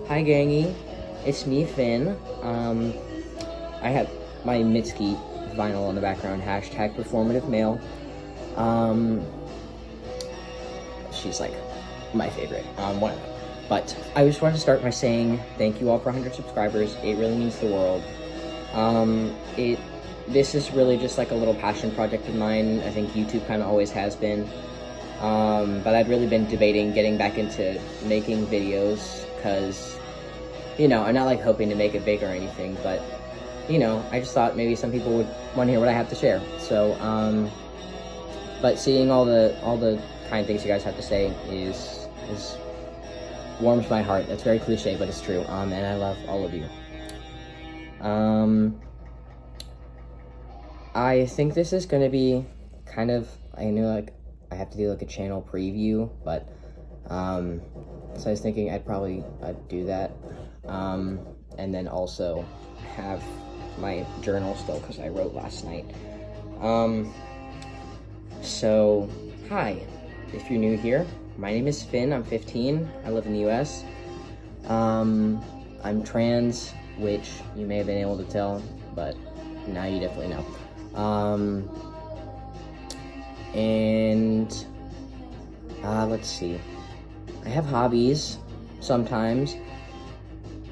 Hi gangy, it's me Finn. I have my Mitski vinyl in the background, hashtag performative male. Um, she's like my favorite, one. But I just wanted to start by saying thank you all for 100 subscribers. It really means the world. This is really just like a little passion project of mine. I think YouTube kind of always has been. But I've really been debating getting back into making videos because, I'm not like hoping to make it big or anything, but, I just thought maybe some people would want to hear what I have to share. So, but seeing all the kind things you guys have to say is warms my heart. That's very cliche, but it's true. And I love all of you. I think this is gonna be kind of, I know like I have to do like a channel preview, but so I was thinking I'd do that, and then also have my journal still because I wrote last night. So hi, if you're new here, my name is Finn. I'm 15. I live in the US. I'm trans, which you may have been able to tell, but now you definitely know. Let's see. I have hobbies sometimes.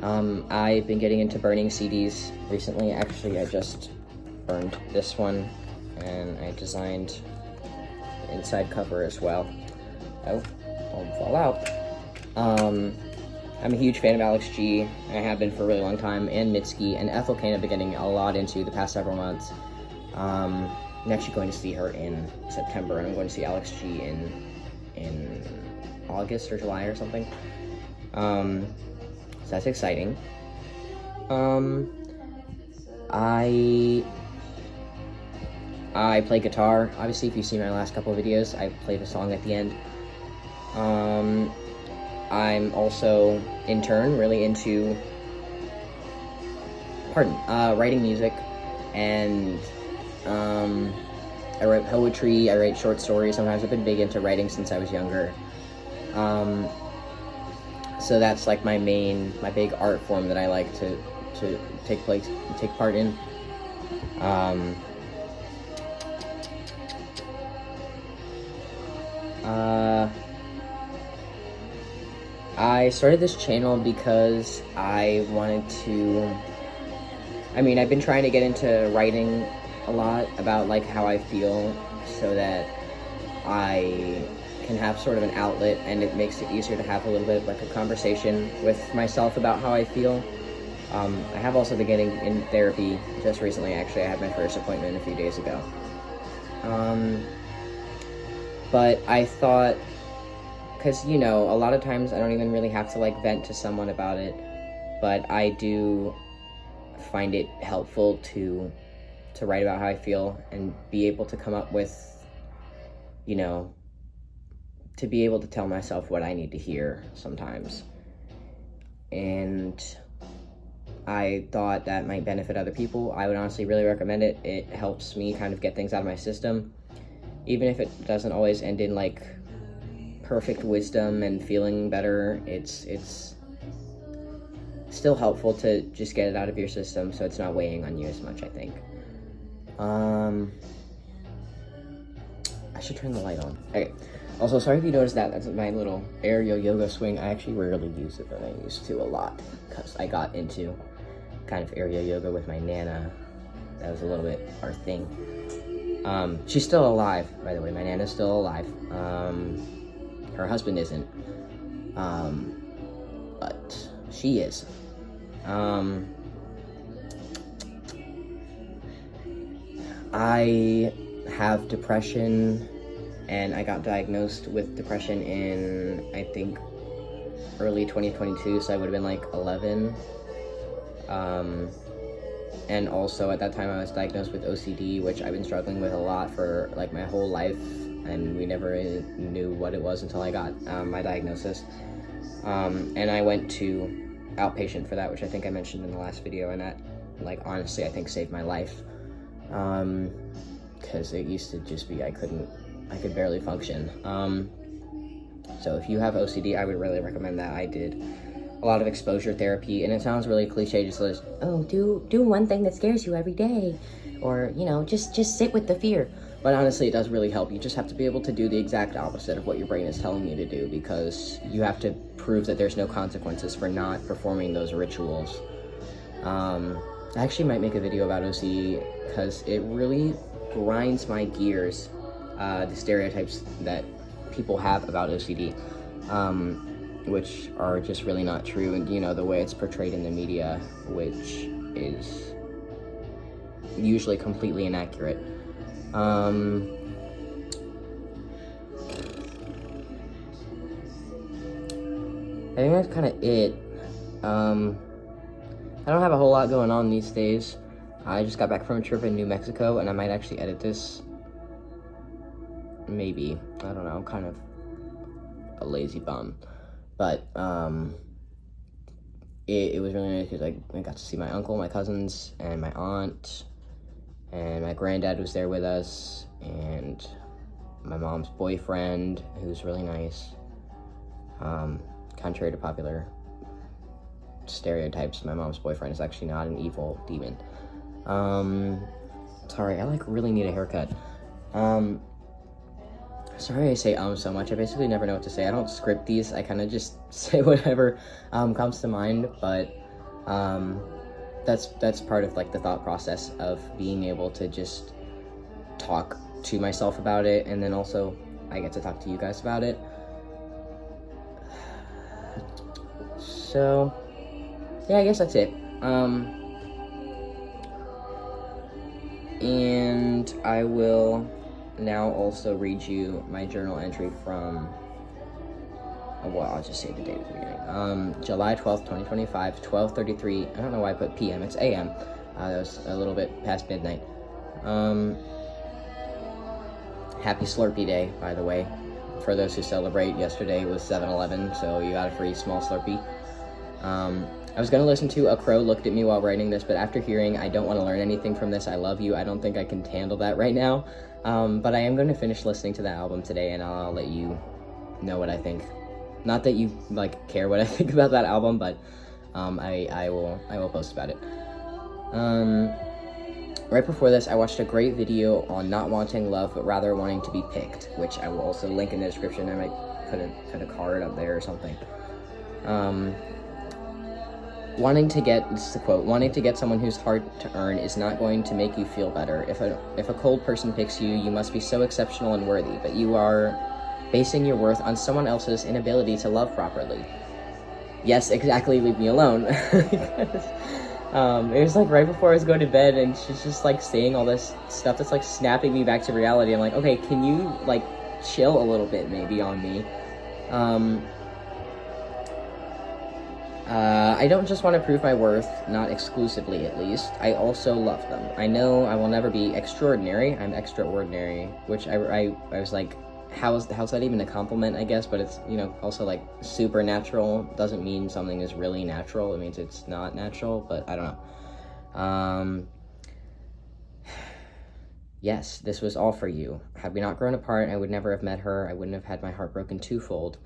I've been getting into burning CDs recently. Actually, I just burned this one, and I designed the inside cover as well. Oh, don't fall out. I'm a huge fan of Alex G. I have been for a really long time, and Mitski, and Ethel Kane I've been getting a lot into the past several months. I'm actually going to see her in September, and I'm going to see Alex G in August or July or something. So that's exciting. I play guitar. Obviously, if you've seen my last couple of videos, I played a song at the end. I'm also, in turn, really into, writing music, and I write poetry, I write short stories. Sometimes I've been big into writing since I was younger. So that's like my big art form that I like to take part in. I started this channel because I wanted to, I've been trying to get into writing a lot about like how I feel so that I can have sort of an outlet, and it makes it easier to have a little bit of like a conversation with myself about how I feel. I have also been getting in therapy just recently. Actually, I had my first appointment a few days ago. But I thought, because a lot of times I don't even really have to like vent to someone about it, but I do find it helpful to write about how I feel and be able to come up with, to be able to tell myself what I need to hear sometimes. And I thought that might benefit other people. I would honestly really recommend it. It helps me kind of get things out of my system, even if it doesn't always end in like perfect wisdom and feeling better. It's still helpful to just get it out of your system so it's not weighing on you as much, I think. I should turn the light on. Okay. Also, sorry if you noticed that. That's my little aerial yoga swing. I actually rarely use it, but I used to a lot because I got into kind of aerial yoga with my Nana. That was a little bit our thing. She's still alive, by the way. My Nana's still alive. Her husband isn't. But she is. I have depression, and I got diagnosed with depression in, I think, early 2022, so I would have been like 11. And also at that time I was diagnosed with OCD, which I've been struggling with a lot for like my whole life, and we never really knew what it was until I got my diagnosis. And I went to outpatient for that, which I think I mentioned in the last video, and that, like, honestly, I think saved my life. Because it used to just be, I could barely function. So if you have OCD, I would really recommend that. I did. a lot of exposure therapy, and it sounds really cliche, just like, oh, do one thing that scares you every day, or, you know, just sit with the fear. But honestly, it does really help. You just have to be able to do the exact opposite of what your brain is telling you to do, because you have to prove that there's no consequences for not performing those rituals. I actually might make a video about OCD, because it really grinds my gears, the stereotypes that people have about OCD. Which are just really not true, and, you know, the way it's portrayed in the media, which is usually completely inaccurate. I think that's kind of it. I don't have a whole lot going on these days. I just got back from a trip in New Mexico, and I might actually edit this. Maybe. I don't know. I'm kind of a lazy bum. But it was really nice because I got to see my uncle, my cousins, and my aunt, and my granddad was there with us, and my mom's boyfriend, who's really nice. Contrary to popular stereotypes, my mom's boyfriend is actually not an evil demon. Sorry, I really need a haircut. Sorry I say so much. I basically never know what to say. I don't script these. I kind of just say whatever comes to mind, but that's part of the thought process of being able to just talk to myself about it, and then also I get to talk to you guys about it. So yeah, I guess that's it. And I will now also read you my journal entry from, well, I'll just say the date at the beginning. July 12th, 2025, 12:33. I don't know why I put PM, it's AM. That was a little bit past midnight. Happy Slurpee Day, by the way. For those who celebrate, yesterday was 7-Eleven, so you got a free small Slurpee. I was going to listen to A Crow Looked at Me While writing this, but after hearing I don't want to learn anything from this, I love you, I don't think I can handle that right now. But I am going to finish listening to that album today, and I'll let you know what I think. Not that you care what I think about that album, but I will post about it. Right before this, I watched a great video on not wanting love, but rather wanting to be picked, which I will also link in the description. I might put a card up there or something. This is the quote, wanting to get someone who's hard to earn is not going to make you feel better. If a cold person picks you, you must be so exceptional and worthy, but you are basing your worth on someone else's inability to love properly. Yes, exactly, leave me alone. It was right before I was going to bed, and she's just saying all this stuff that's snapping me back to reality. I'm like, okay, can you chill a little bit maybe on me? I don't just want to prove my worth, not exclusively at least. I also love them. I know I will never be extraordinary. I'm extraordinary, which I was like, how's that even a compliment, I guess? But it's, also supernatural doesn't mean something is really natural. It means it's not natural, but I don't know. Yes, this was all for you. Had we not grown apart, I would never have met her. I wouldn't have had my heart broken twofold.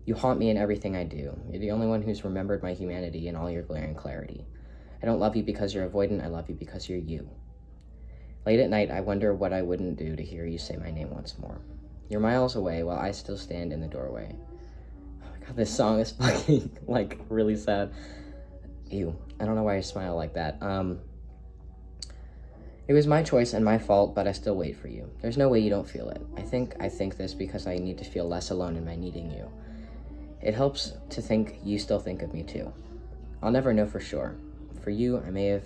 You haunt me in everything I do. You're the only one who's remembered my humanity in all your glaring clarity. I don't love you because you're avoidant, I love you because you're you. Late at night, I wonder what I wouldn't do to hear you say my name once more. You're miles away while I still stand in the doorway. Oh my god, this song is fucking, really sad. Ew, I don't know why I smile like that. It was my choice and my fault, but I still wait for you. There's no way you don't feel it. I think this because I need to feel less alone in my needing you. It helps to think you still think of me too. I'll never know for sure. For you, I may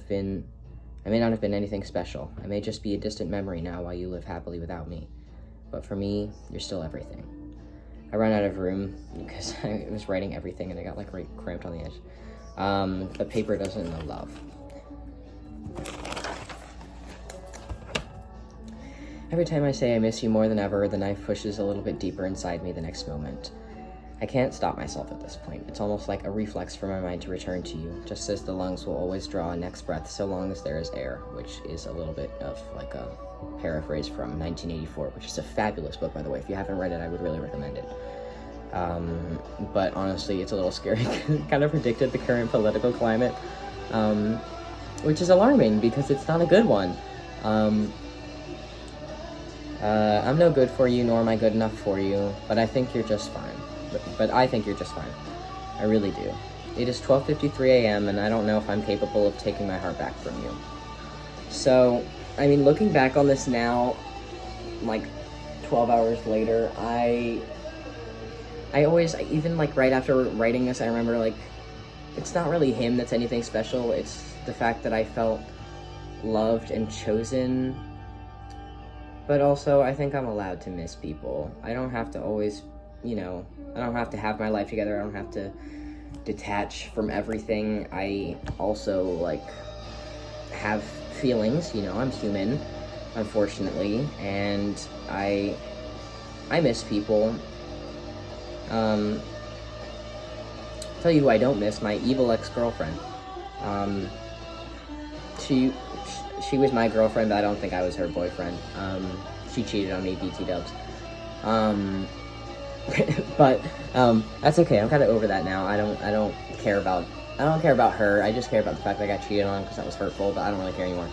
not have been anything special. I may just be a distant memory now while you live happily without me. But for me, you're still everything. I ran out of room because I was writing everything and I got right cramped on the edge. But paper doesn't know love. Every time I say I miss you more than ever, the knife pushes a little bit deeper inside me the next moment. I can't stop myself at this point. It's almost like a reflex for my mind to return to you, just as the lungs will always draw a next breath so long as there is air, which is a little bit of a paraphrase from 1984, which is a fabulous book, by the way. If you haven't read it, I would really recommend it. But honestly, it's a little scary. It kind of predicted the current political climate, which is alarming because it's not a good one. I'm no good for you, nor am I good enough for you, but I think you're just fine. But I think you're just fine. I really do. It is 12:53 a.m., and I don't know if I'm capable of taking my heart back from you. So, I mean, looking back on this now, like 12 hours later, I always, even like right after writing this, I remember like, it's not really him that's anything special, it's the fact that I felt loved and chosen. But also, I think I'm allowed to miss people. I don't have to always, I don't have to have my life together, I don't have to detach from everything. I also, like, have feelings, I'm human, unfortunately, and I miss people. Tell you who I don't miss, my evil ex-girlfriend. She was my girlfriend, but I don't think I was her boyfriend. She cheated on me, BT dubs. But that's okay. I'm kind of over that now. I don't care about her. I just care about the fact that I got cheated on because that was hurtful, but I don't really care anymore.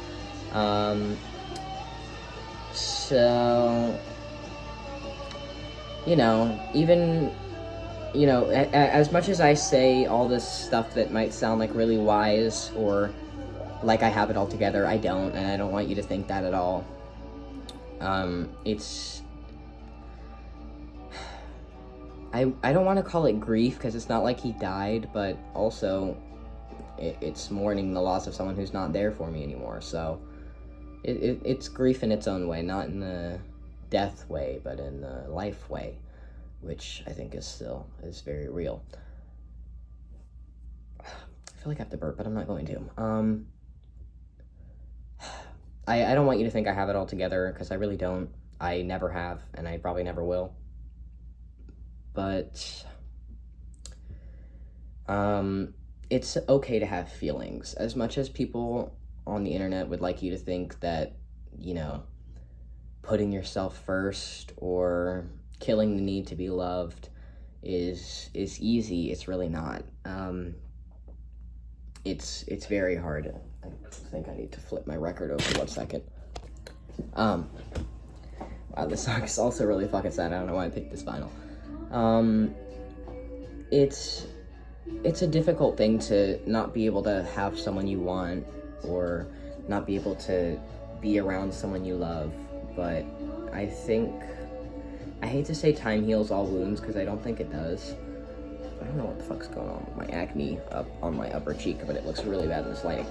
So, even, as much as I say all this stuff that might sound like really wise or like I have it all together, I don't, and I don't want you to think that at all. I don't want to call it grief because it's not like he died, but also it's mourning the loss of someone who's not there for me anymore. So it's grief in its own way, not in the death way, but in the life way, which I think is very real. I feel like I have to burp, but I'm not going to. I don't want you to think I have it all together, because I really don't. I never have, and I probably never will. But it's okay to have feelings. As much as people on the internet would like you to think that, putting yourself first or killing the need to be loved is easy, it's really not. It's very hard. I think I need to flip my record over 1 second. Wow, this song is also really fucking sad. I don't know why I picked this vinyl. It's a difficult thing to not be able to have someone you want, or not be able to be around someone you love, but I hate to say time heals all wounds, because I don't think it does. I don't know what the fuck's going on with my acne up on my upper cheek, but it looks really bad in this lighting.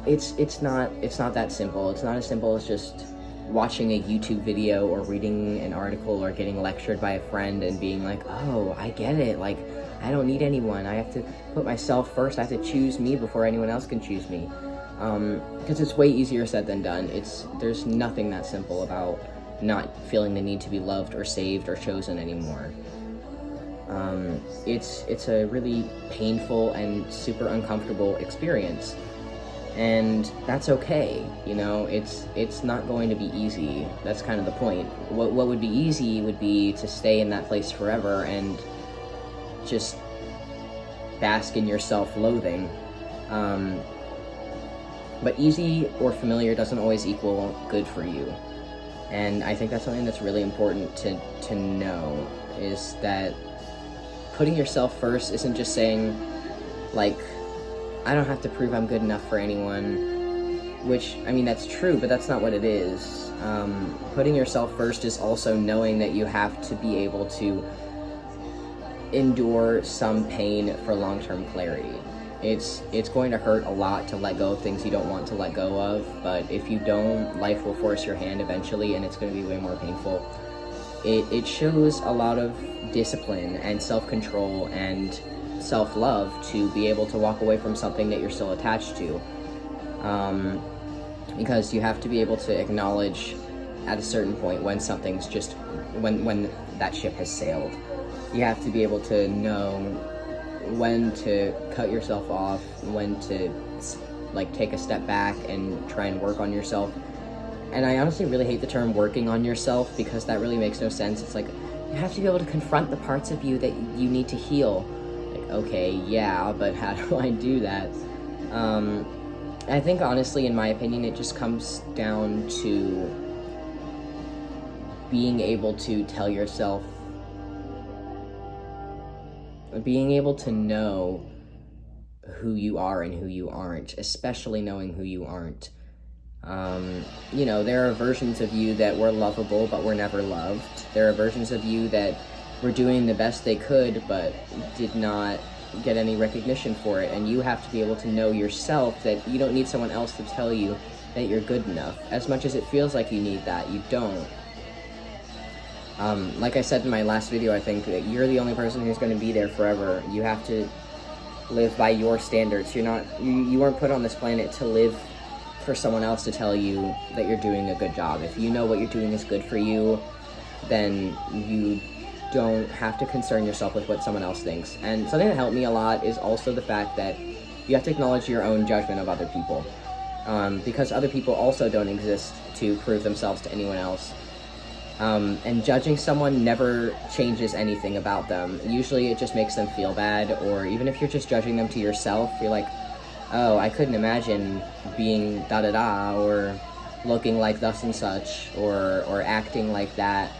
It's not that simple. It's not as simple as just watching a YouTube video or reading an article or getting lectured by a friend and being like, oh, I get it, like, I don't need anyone, I have to put myself first, I have to choose me before anyone else can choose me. Because it's way easier said than done. There's nothing that simple about not feeling the need to be loved or saved or chosen anymore. It's a really painful and super uncomfortable experience, and that's okay. It's not going to be easy. That's kind of the point. What would be easy would be to stay in that place forever and just bask in your self-loathing. But easy or familiar doesn't always equal good for you. And I think that's something that's really important to know, is that putting yourself first isn't just saying, like, I don't have to prove I'm good enough for anyone, which, I mean, that's true, but that's not what it is. Putting yourself first is also knowing that you have to be able to endure some pain for long-term clarity. It's going to hurt a lot to let go of things you don't want to let go of, but if you don't, life will force your hand eventually, and it's going to be way more painful. It shows a lot of discipline and self-control and self-love to be able to walk away from something that you're still attached to, because you have to be able to acknowledge at a certain point when something's just, when that ship has sailed. You have to be able to know when to cut yourself off, when to, like, take a step back and try and work on yourself. And I honestly really hate the term working on yourself, because that really makes no sense. It's like, you have to be able to confront the parts of you that you need to heal. Like, okay, yeah, but how do I do that? I think, honestly, in my opinion, it just comes down to being able to tell yourself, being able to know who you are and who you aren't, especially knowing who you aren't. You know, there are versions of you that were lovable but were never loved. There are versions of you that were doing the best they could but did not get any recognition for it, and you have to be able to know yourself that you don't need someone else to tell you that you're good enough. As much as it feels like you need that, you don't. Like I said in my last video, I think that you're the only person who's going to be there forever. You have to live by your standards. You weren't put on this planet to live for someone else to tell you that you're doing a good job. If you know what you're doing is good for you, then you don't have to concern yourself with what someone else thinks. And something that helped me a lot is also the fact that you have to acknowledge your own judgment of other people, because other people also don't exist to prove themselves to anyone else. And judging someone never changes anything about them. Usually it just makes them feel bad, or even if you're just judging them to yourself, you're like, oh, I couldn't imagine being da-da-da, or looking like thus and such, or acting like that.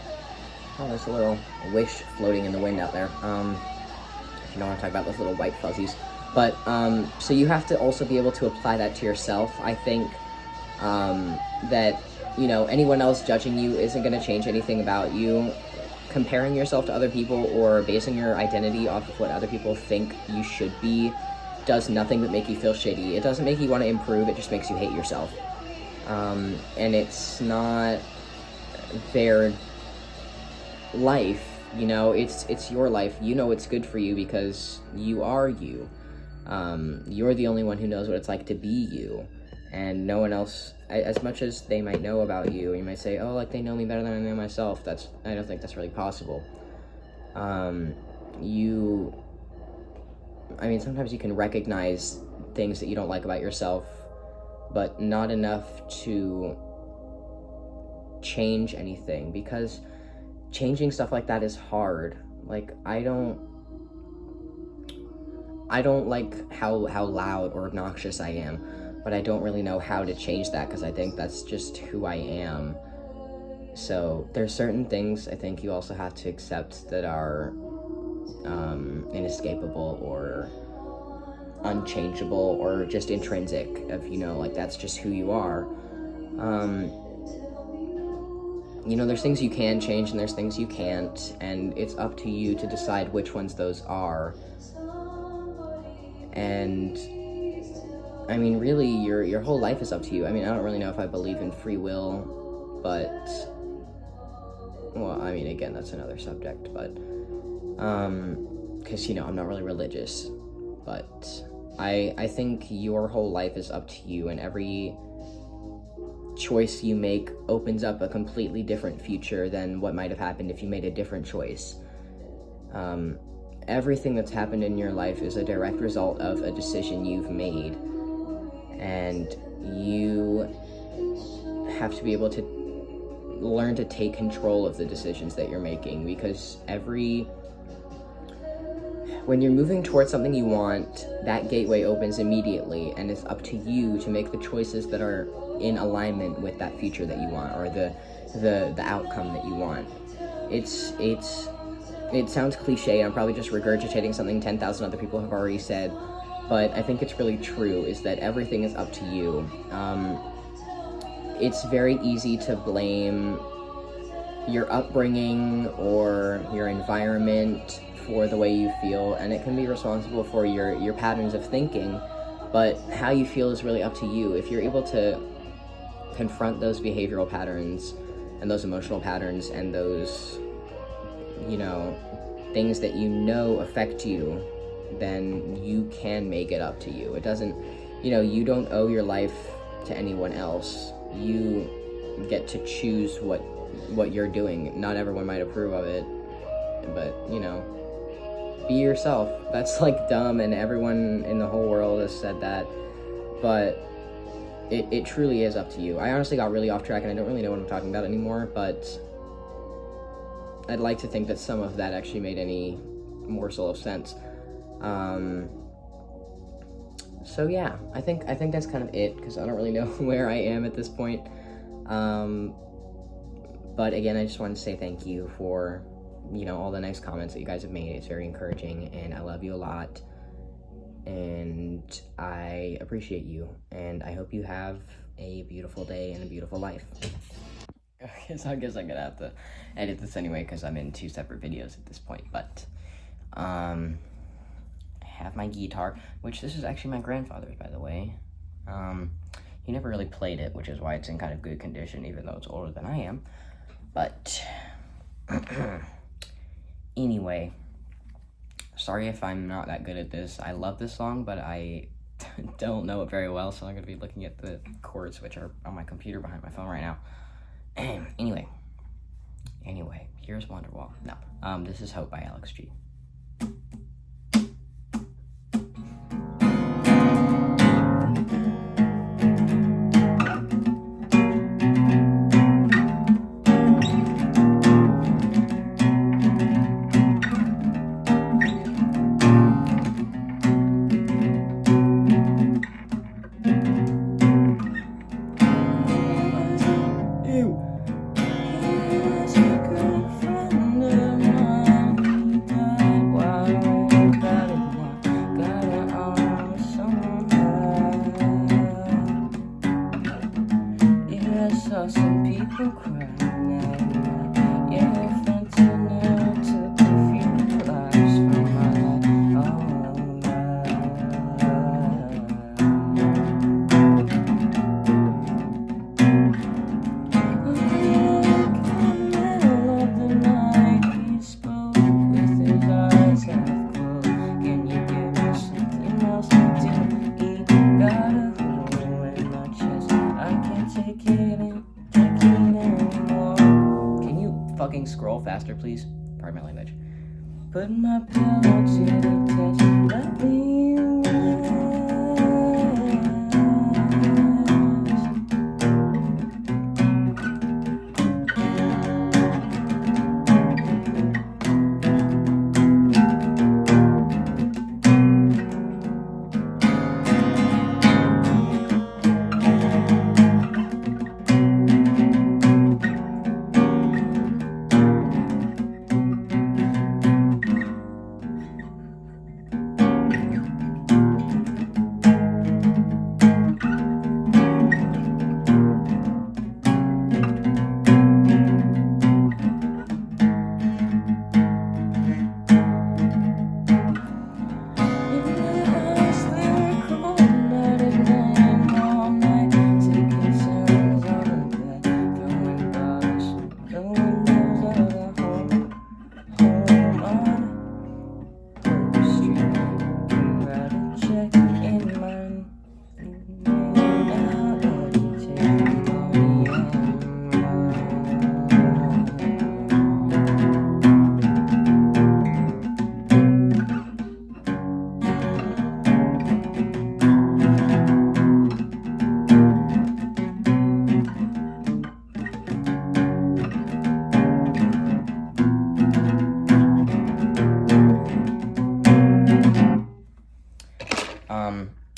Oh, there's a little wish floating in the wind out there. If you don't want to talk about those little white fuzzies. But, so you have to also be able to apply that to yourself. I think, that, you know, anyone else judging you isn't going to change anything about you. Comparing yourself to other people or basing your identity off of what other people think you should be does nothing but make you feel shitty. It doesn't make you want to improve, it just makes you hate yourself. And it's not their life, you know, it's your life. You know what's good for you because you are you. You're the only one who knows what it's like to be you, and no one else. As much as they might know about you, you might say, oh, like, they know me better than I know myself. I don't think that's really possible. Sometimes you can recognize things that you don't like about yourself, but not enough to change anything, because changing stuff like that is hard. Like, I don't like how loud or obnoxious I am, but I don't really know how to change that, because I think that's just who I am. So there's certain things I think you also have to accept that are inescapable or unchangeable or just intrinsic of, you know, like, that's just who you are. You know, there's things you can change and there's things you can't, and it's up to you to decide which ones those are. And I mean, really, your whole life is up to you. I mean, I don't really know if I believe in free will, but, well, I mean, again, that's another subject, but, because, you know, I'm not really religious, but I think your whole life is up to you, and every choice you make opens up a completely different future than what might have happened if you made a different choice. Everything that's happened in your life is a direct result of a decision you've made, and you have to be able to learn to take control of the decisions that you're making, because when you're moving towards something you want, that gateway opens immediately, and it's up to you to make the choices that are in alignment with that future that you want, or the outcome that you want. It sounds cliche, I'm probably just regurgitating something 10,000 other people have already said, but I think it's really true, is that everything is up to you. It's very easy to blame your upbringing or your environment for the way you feel, and it can be responsible for your patterns of thinking, but how you feel is really up to you. If you're able to confront those behavioral patterns and those emotional patterns and those, you know, things that you know affect you, then you can make it up to you. It doesn't, you know, you don't owe your life to anyone else. You get to choose what you're doing. Not everyone might approve of it, but, you know, be yourself. That's, like, dumb, and everyone in the whole world has said that, but it truly is up to you. I honestly got really off track, and I don't really know what I'm talking about anymore, but I'd like to think that some of that actually made any morsel of sense. So yeah, I think that's kind of it, because I don't really know where I am at this point. But again, I just wanted to say thank you for, you know, all the nice comments that you guys have made. It's very encouraging, and I love you a lot, and I appreciate you, and I hope you have a beautiful day and a beautiful life. I guess I'm gonna have to edit this anyway, because I'm in 2 separate videos at this point. But I have my guitar, which this is actually my grandfather's, by the way. He never really played it, which is why it's in kind of good condition, even though it's older than I am. But anyway, sorry if I'm not that good at this. I love this song, but I don't know it very well, so I'm gonna be looking at the chords, which are on my computer behind my phone right now. Anyway, here's Wonderwall. No, this is Hope by Alex G. Some people cry now. Yeah, fentanyl took a few lives from my middle of the night, he spoke with his eyes half closed. Can you give me something else to eat? Got a hole in my chest, I can't take it in. Can you fucking scroll faster, please? Pardon my language. Put my pillow to the test. Let me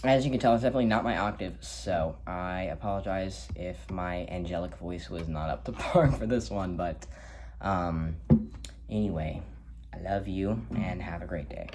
as you can tell, it's definitely not my octave, so I apologize if my angelic voice was not up to par for this one, but anyway, I love you and have a great day.